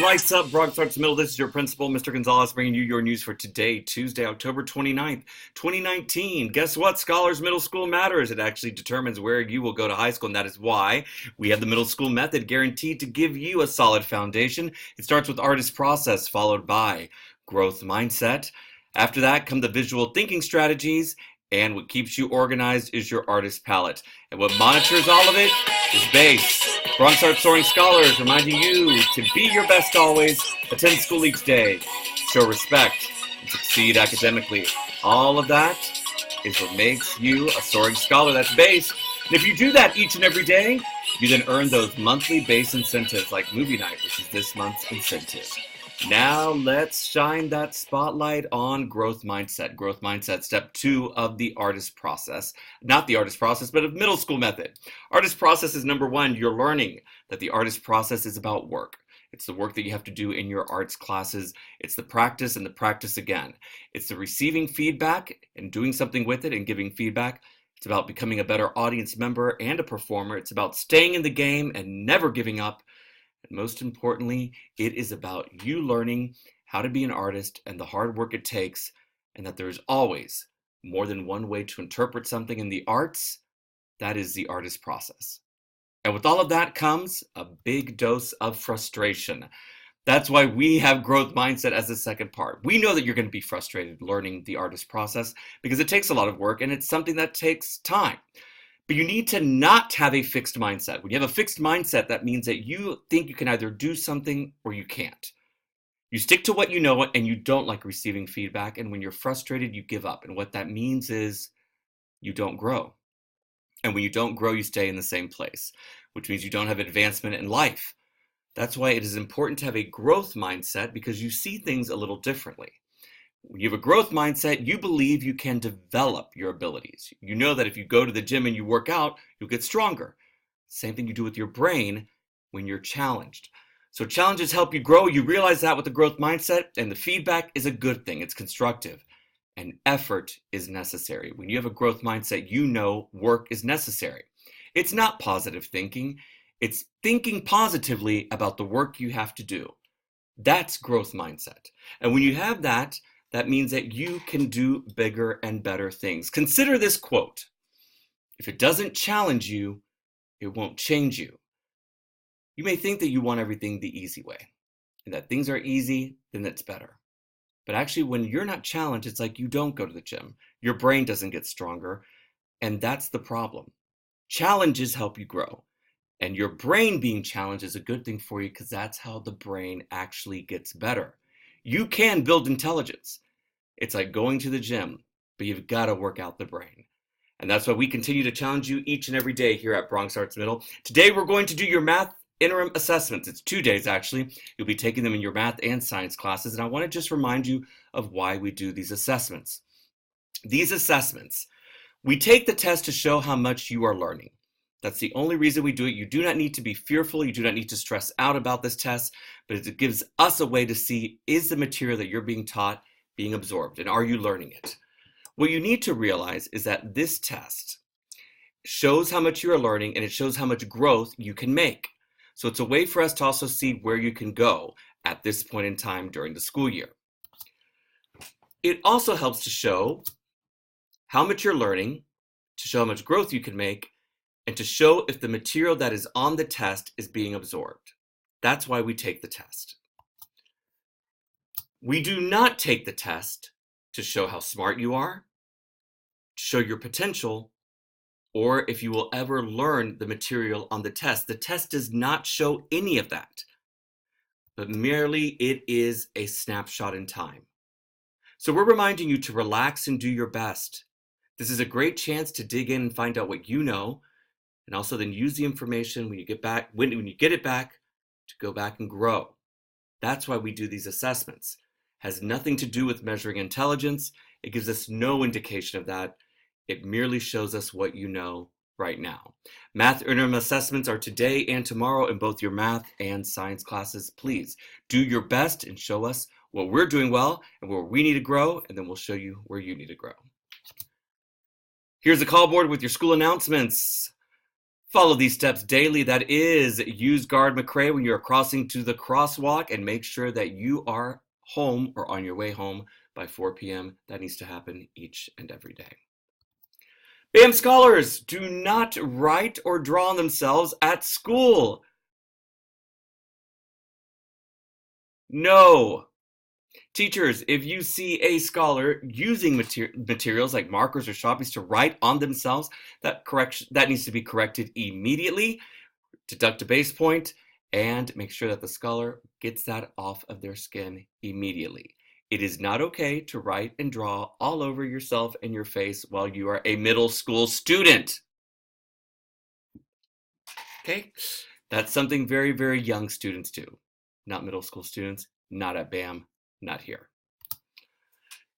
Lights Up, Bronx Arts Middle. This is your principal, Mr. Gonzalez, bringing you your news for today, Tuesday, October 29th, 2019. Guess what? Scholars Middle School matters. It actually determines where you will go to high school, and that is why we have the middle school method guaranteed to give you a solid foundation. It starts with artist process, followed by growth mindset. After that come the visual thinking strategies, and what keeps you organized is your artist palette. And what monitors all of it is base. Bronx Art Soaring Scholars reminding you to be your best always, attend school each day, show respect, and succeed academically. All of that is what makes you a soaring scholar. That's base. And if you do that each and every day, you then earn those monthly base incentives like movie night, which is this month's incentive. Now let's shine that spotlight on growth mindset. Growth mindset, step 2 of the artist process. Not the artist process, but of middle school method. Artist process is number 1. You're learning that the artist process is about work. It's the work that you have to do in your arts classes. It's the practice and the practice again. It's the receiving feedback and doing something with it and giving feedback. It's about becoming a better audience member and a performer. It's about staying in the game and never giving up. And most importantly, it is about you learning how to be an artist and the hard work it takes, and that there is always more than one way to interpret something in the arts. That is the artist process. And with all of that comes a big dose of frustration. That's why we have growth mindset as the second part. We know that you're going to be frustrated learning the artist process because it takes a lot of work and it's something that takes time. But you need to not have a fixed mindset. When you have a fixed mindset, that means that you think you can either do something or you can't. You stick to what you know and you don't like receiving feedback. And when you're frustrated, you give up. And what that means is you don't grow. And when you don't grow, you stay in the same place, which means you don't have advancement in life. That's why it is important to have a growth mindset, because you see things a little differently. When you have a growth mindset, you believe you can develop your abilities. You know that if you go to the gym and you work out, you'll get stronger. Same thing you do with your brain when you're challenged. So challenges help you grow. You realize that with the growth mindset, and the feedback is a good thing. It's constructive, and effort is necessary. When you have a growth mindset, you know work is necessary. It's not positive thinking. It's thinking positively about the work you have to do. That's growth mindset. And when you have that, that means that you can do bigger and better things. Consider this quote: if it doesn't challenge you, it won't change you. You may think that you want everything the easy way, and that things are easy, then that's better. But actually, when you're not challenged, it's like you don't go to the gym. Your brain doesn't get stronger, and that's the problem. Challenges help you grow. And your brain being challenged is a good thing for you, because that's how the brain actually gets better. You can build intelligence. It's like going to the gym, but you've got to work out the brain. And that's why we continue to challenge you each and every day here at Bronx Arts Middle. Today, we're going to do your math interim assessments. It's 2 days, actually. You'll be taking them in your math and science classes. And I want to just remind you of why we do these assessments. These assessments, we take the test to show how much you are learning. That's the only reason we do it. You do not need to be fearful. You do not need to stress out about this test, but it gives us a way to see, is the material that you're being taught being absorbed, and are you learning it? What you need to realize is that this test shows how much you are learning, and it shows how much growth you can make. So it's a way for us to also see where you can go at this point in time during the school year. It also helps to show how much you're learning, to show how much growth you can make, and to show if the material that is on the test is being absorbed. That's why we take the test. We do not take the test to show how smart you are, to show your potential, or if you will ever learn the material on the test. The test does not show any of that, but merely it is a snapshot in time. So we're reminding you to relax and do your best. This is a great chance to dig in and find out what you know, and also then use the information when you get it back to go back and grow. That's why we do these assessments. It has nothing to do with measuring intelligence. It gives us no indication of that. It merely shows us what you know right now. Math interim assessments are today and tomorrow in both your math and science classes. Please do your best and show us what we're doing well and where we need to grow, and then we'll show you where you need to grow. Here's the call board with your school announcements. Follow these steps daily. That is, use guard McCrae when you're crossing to the crosswalk, and make sure that you are home or on your way home by 4 p.m. That needs to happen each and every day. BAM scholars, do not write or draw on themselves at school. No. Teachers, if you see a scholar using materials like markers or Sharpies to write on themselves, that needs to be corrected immediately. Deduct a base point and make sure that the scholar gets that off of their skin immediately. It is not okay to write and draw all over yourself and your face while you are a middle school student. Okay? That's something very, very young students do. Not middle school students, not at BAM, not here.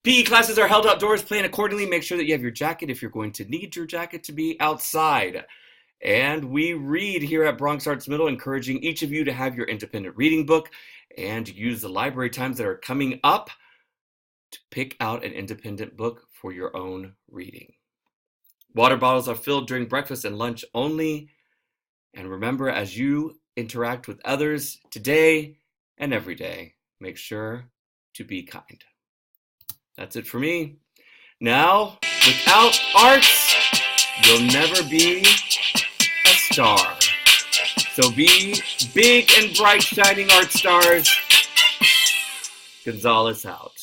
PE classes are held outdoors. Plan accordingly. Make sure that you have your jacket if you're going to need your jacket to be outside. And we read here at Bronx Arts Middle, encouraging each of you to have your independent reading book and use the library times that are coming up to pick out an independent book for your own reading. Water bottles are filled during breakfast and lunch only. And remember, as you interact with others today and every day, make sure to be kind. That's it for me. Now, without arts, you'll never be a star. So be big and bright, shining art stars. Gonzalez out.